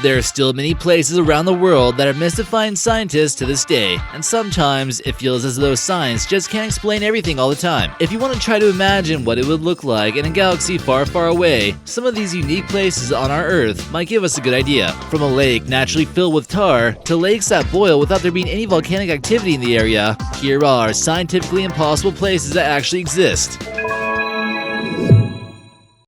There are still many places around the world that are mystifying scientists to this day, and sometimes it feels as though science just can't explain everything all the time. If you want to try to imagine what it would look like in a galaxy far, far away, some of these unique places on our Earth might give us a good idea. From a lake naturally filled with tar, to lakes that boil without there being any volcanic activity in the area, here are scientifically impossible places that actually exist.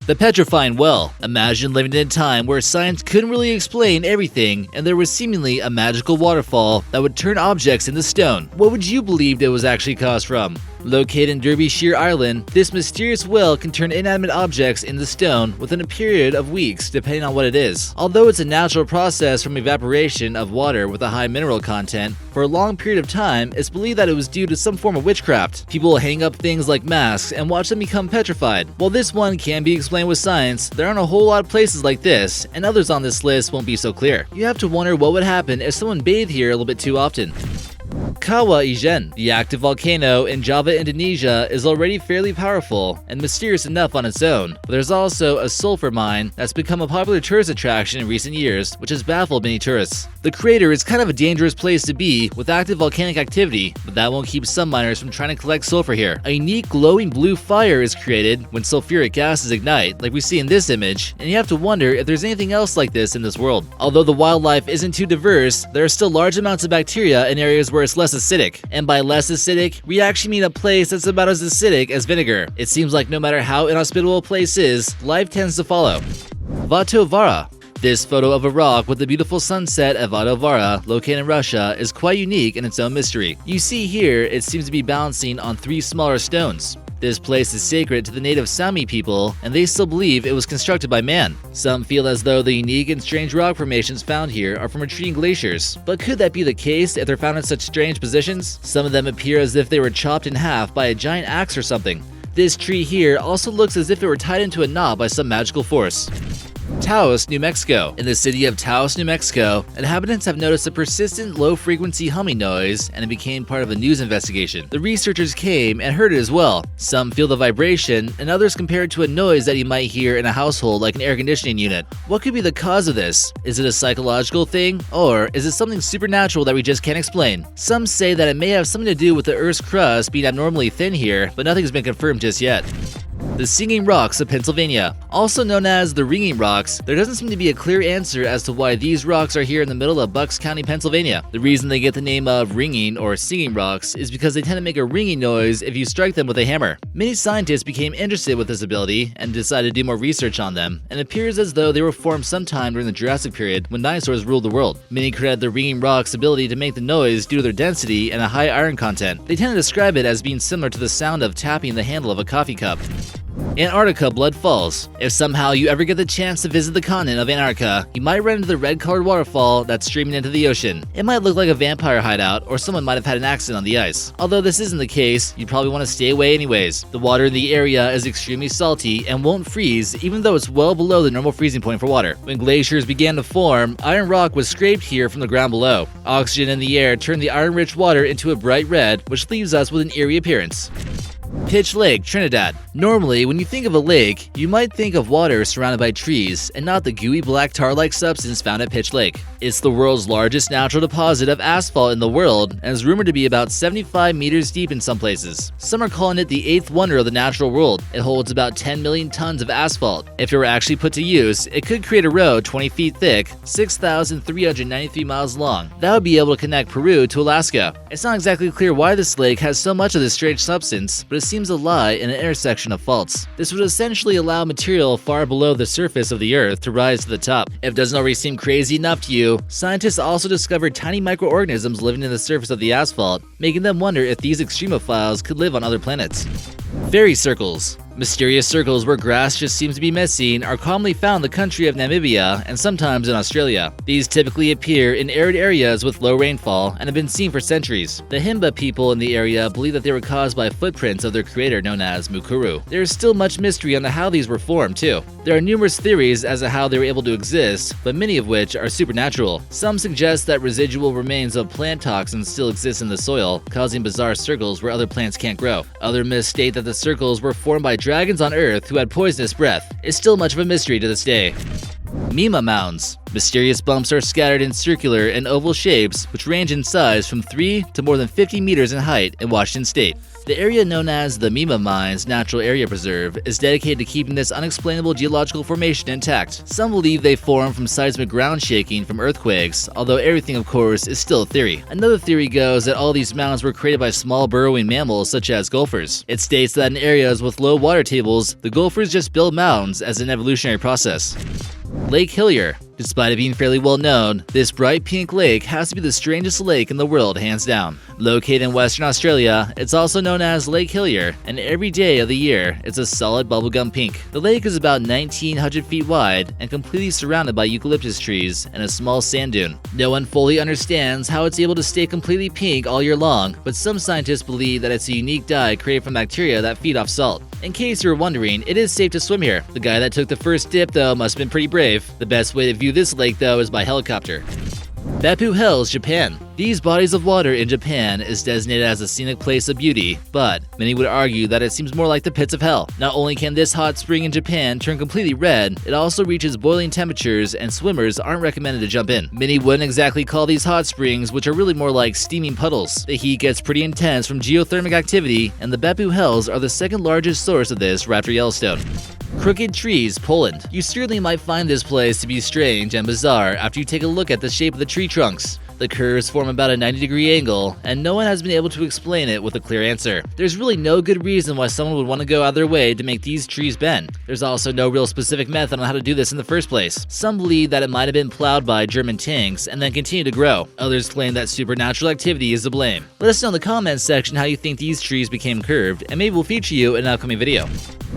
The petrifying well. Imagine living in a time where science couldn't really explain everything and there was seemingly a magical waterfall that would turn objects into stone. What would you believe it was actually caused from? Located in Derbyshire, Ireland, this mysterious well can turn inanimate objects into stone within a period of weeks depending on what it is. Although it's a natural process from evaporation of water with a high mineral content, for a long period of time, it's believed that it was due to some form of witchcraft. People hang up things like masks and watch them become petrified. While this one can be explained with science, there aren't a whole lot of places like this, and others on this list won't be so clear. You have to wonder what would happen if someone bathed here a little bit too often. Kawah Ijen, the active volcano in Java, Indonesia, is already fairly powerful and mysterious enough on its own, but there's also a sulphur mine that's become a popular tourist attraction in recent years, which has baffled many tourists. The crater is kind of a dangerous place to be with active volcanic activity, but that won't keep some miners from trying to collect sulphur here. A unique glowing blue fire is created when sulfuric gases ignite, like we see in this image, and you have to wonder if there's anything else like this in this world. Although the wildlife isn't too diverse, there are still large amounts of bacteria in areas where it's less acidic. And by less acidic, we actually mean a place that's about as acidic as vinegar. It seems like no matter how inhospitable a place is, life tends to follow. Avadavara. This photo of a rock with the beautiful sunset at Avadavara, located in Russia, is quite unique in its own mystery. You see here, it seems to be balancing on 3 smaller stones. This place is sacred to the native Sami people, and they still believe it was constructed by man. Some feel as though the unique and strange rock formations found here are from retreating glaciers. But could that be the case if they're found in such strange positions? Some of them appear as if they were chopped in half by a giant axe or something. This tree here also looks as if it were tied into a knot by some magical force. Taos, New Mexico. In the city of Taos, New Mexico, inhabitants have noticed a persistent low-frequency humming noise, and it became part of a news investigation. The researchers came and heard it as well. Some feel the vibration, and others compare it to a noise that you might hear in a household like an air conditioning unit. What could be the cause of this? Is it a psychological thing, or is it something supernatural that we just can't explain? Some say that it may have something to do with the Earth's crust being abnormally thin here, but nothing's been confirmed just yet. The Singing Rocks of Pennsylvania. Also known as the Ringing Rocks, there doesn't seem to be a clear answer as to why these rocks are here in the middle of Bucks County, Pennsylvania. The reason they get the name of ringing or singing rocks is because they tend to make a ringing noise if you strike them with a hammer. Many scientists became interested with this ability and decided to do more research on them, and it appears as though they were formed sometime during the Jurassic period when dinosaurs ruled the world. Many credit the ringing rocks' ability to make the noise due to their density and a high iron content. They tend to describe it as being similar to the sound of tapping the handle of a coffee cup. Antarctica Blood Falls. If somehow you ever get the chance to visit the continent of Antarctica, you might run into the red-colored waterfall that's streaming into the ocean. It might look like a vampire hideout, or someone might have had an accident on the ice. Although this isn't the case, you'd probably want to stay away anyways. The water in the area is extremely salty and won't freeze, even though it's well below the normal freezing point for water. When glaciers began to form, iron rock was scraped here from the ground below. Oxygen in the air turned the iron-rich water into a bright red, which leaves us with an eerie appearance. Pitch Lake, Trinidad. Normally, when you think of a lake, you might think of water surrounded by trees, and not the gooey black tar-like substance found at Pitch Lake. It's the world's largest natural deposit of asphalt in the world, and is rumored to be about 75 meters deep in some places. Some are calling it the 8th wonder of the natural world. It holds about 10 million tons of asphalt. If it were actually put to use, it could create a road 20 feet thick, 6,393 miles long. That would be able to connect Peru to Alaska. It's not exactly clear why this lake has so much of this strange substance, but it seems to lie in an intersection of faults. This would essentially allow material far below the surface of the Earth to rise to the top. If it doesn't already seem crazy enough to you, scientists also discovered tiny microorganisms living in the surface of the asphalt, making them wonder if these extremophiles could live on other planets. Fairy circles. Mysterious circles where grass just seems to be missing are commonly found in the country of Namibia and sometimes in Australia. These typically appear in arid areas with low rainfall and have been seen for centuries. The Himba people in the area believe that they were caused by footprints of their creator known as Mukuru. There is still much mystery on how these were formed too. There are numerous theories as to how they were able to exist, but many of which are supernatural. Some suggest that residual remains of plant toxins still exist in the soil, causing bizarre circles where other plants can't grow. Other myths state that the circles were formed by dragons on Earth who had poisonous breath. It's still much of a mystery to this day. Mima mounds. Mysterious bumps are scattered in circular and oval shapes, which range in size from 3 to more than 50 meters in height in Washington state. The area known as the Mima Mines Natural Area Preserve is dedicated to keeping this unexplainable geological formation intact. Some believe they form from seismic ground shaking from earthquakes, although everything of course is still a theory. Another theory goes that all these mounds were created by small burrowing mammals such as gophers. It states that in areas with low water tables, the gophers just build mounds as an evolutionary process. Lake Hillier. Despite it being fairly well known, this bright pink lake has to be the strangest lake in the world, hands down. Located in Western Australia, it's also known as Lake Hillier, and every day of the year, it's a solid bubblegum pink. The lake is about 1,900 feet wide and completely surrounded by eucalyptus trees and a small sand dune. No one fully understands how it's able to stay completely pink all year long, but some scientists believe that it's a unique dye created from bacteria that feed off salt. In case you were wondering, it is safe to swim here. The guy that took the first dip, though, must have been pretty brave. The best way to view this lake, though, is by helicopter. Beppu Hells, Japan. These bodies of water in Japan is designated as a scenic place of beauty, but many would argue that it seems more like the pits of hell. Not only can this hot spring in Japan turn completely red, it also reaches boiling temperatures and swimmers aren't recommended to jump in. Many wouldn't exactly call these hot springs, which are really more like steaming puddles. The heat gets pretty intense from geothermal activity, and the Beppu Hells are the second largest source of this right after Yellowstone. Crooked Trees, Poland. You certainly might find this place to be strange and bizarre after you take a look at the shape of the tree trunks. The curves form about a 90-degree angle, and no one has been able to explain it with a clear answer. There's really no good reason why someone would want to go out of their way to make these trees bend. There's also no real specific method on how to do this in the first place. Some believe that it might have been plowed by German tanks and then continued to grow. Others claim that supernatural activity is to blame. Let us know in the comments section how you think these trees became curved, and maybe we'll feature you in an upcoming video.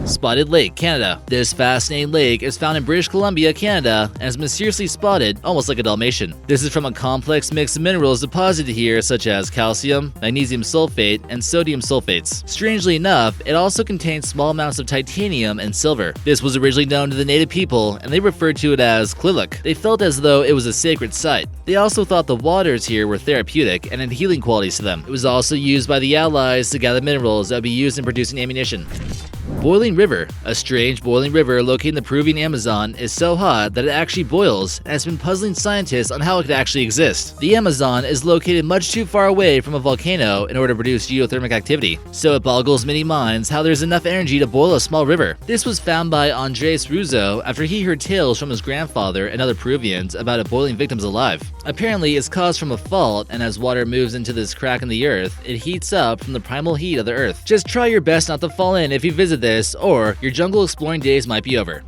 Spotted Lake, Canada. This fascinating lake is found in British Columbia, Canada, and is mysteriously spotted, almost like a Dalmatian. This is from a complex mix of minerals deposited here, such as calcium, magnesium sulfate, and sodium sulfates. Strangely enough, it also contains small amounts of titanium and silver. This was originally known to the native people, and they referred to it as Kliluk. They felt as though it was a sacred site. They also thought the waters here were therapeutic and had healing qualities to them. It was also used by the Allies to gather minerals that would be used in producing ammunition. Boiling River. A strange boiling river located in the Peruvian Amazon is so hot that it actually boils and has been puzzling scientists on how it could actually exist. The Amazon is located much too far away from a volcano in order to produce geothermal activity, so it boggles many minds how there's enough energy to boil a small river. This was found by Andres Ruzzo after he heard tales from his grandfather and other Peruvians about it boiling victims alive. Apparently, it's caused from a fault, and as water moves into this crack in the earth, it heats up from the primal heat of the earth. Just try your best not to fall in if you visit this, or your jungle exploring days might be over.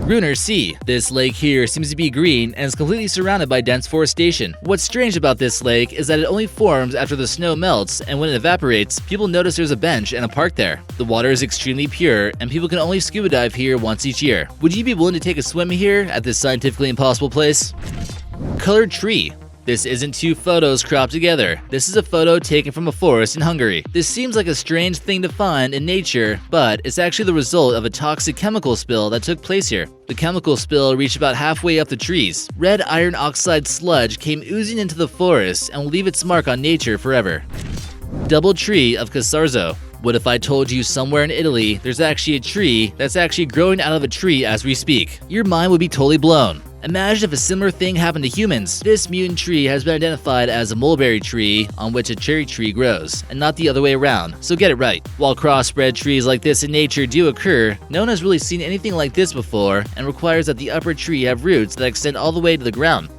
Brunner Sea. This lake here seems to be green and is completely surrounded by dense forestation. What's strange about this lake is that it only forms after the snow melts, and when it evaporates, people notice there's a bench and a park there. The water is extremely pure, and people can only scuba dive here once each year. Would you be willing to take a swim here at this scientifically impossible place? Colored Tree. This isn't two photos cropped together. This is a photo taken from a forest in Hungary. This seems like a strange thing to find in nature, but it's actually the result of a toxic chemical spill that took place here. The chemical spill reached about halfway up the trees. Red iron oxide sludge came oozing into the forest and will leave its mark on nature forever. Double Tree of Caceres. What if I told you somewhere in Italy there's actually a tree that's actually growing out of a tree as we speak? Your mind would be totally blown. Imagine if a similar thing happened to humans. This mutant tree has been identified as a mulberry tree on which a cherry tree grows, and not the other way around, so get it right. While crossbred trees like this in nature do occur, no one has really seen anything like this before, and requires that the upper tree have roots that extend all the way to the ground.